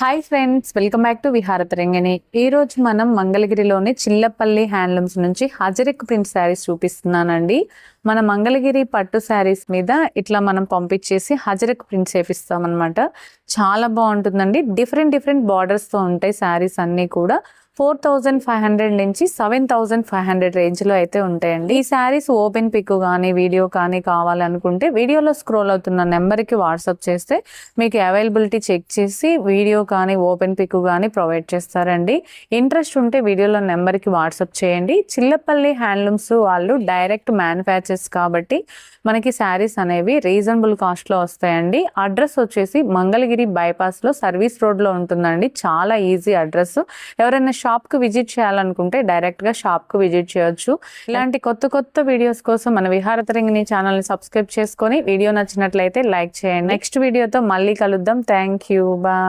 Hi friends, welcome back to Viharatarangini. ఈ రోజు మనం మంగళగిరిలోని చిల్లపల్లి హ్యాండ్లూమ్స్ నుంచి హజరిక్ ప్రింట్ శారీస్ చూపిస్తున్నానండి. మన మంగళగిరి పట్టు శారీస్ మీద ఇట్లా మనం పంపించేసి హజరిక్ ప్రింట్స్ చేపిస్తామన్నమాట. చాలా బాగుంటుందండి. డిఫరెంట్ బార్డర్స్తో ఉంటాయి శారీస్ అన్నీ కూడా. 4500 నుంచి 7500 రేంజ్లో అయితే ఉంటాయండి. ఈ శారీస్ ఓపెన్ పిక్ కానీ వీడియో కానీ కావాలనుకుంటే వీడియోలో స్క్రోల్ అవుతున్న నెంబర్కి వాట్సాప్ చేస్తే మీకు అవైలబిలిటీ చెక్ చేసి వీడియో కానీ ఓపెన్ పిక్ కానీ ప్రొవైడ్ చేస్తారండి. ఇంట్రెస్ట్ ఉంటే వీడియోలో నెంబర్కి వాట్సాప్ చేయండి. చిల్లపల్లి హ్యాండ్లూమ్స్ వాళ్ళు డైరెక్ట్ మ్యానుఫ్యాక్చర్స్ కాబట్టి మనకి శారీస్ అనేవి రీజనబుల్ కాస్ట్లో వస్తాయండి. అడ్రస్ వచ్చేసి మంగళగిరి బైపాస్లో సర్వీస్ రోడ్లో ఉంటుందండి. చాలా ఈజీ అడ్రస్. ఎవరైనా షాప్కి విజిట్ చేయాలనుకుంటే డైరెక్ట్గా షాప్కి విజిట్ చేయొచ్చు. ఇలాంటి కొత్త వీడియోస్ కోసం మన విహారతరంగిణి ఛానల్ని సబ్స్క్రైబ్ చేసుకొని వీడియో నచ్చినట్లయితే లైక్ చేయండి. నెక్స్ట్ వీడియోతో మళ్ళీ కలుద్దాం. Thank you. బాయ్.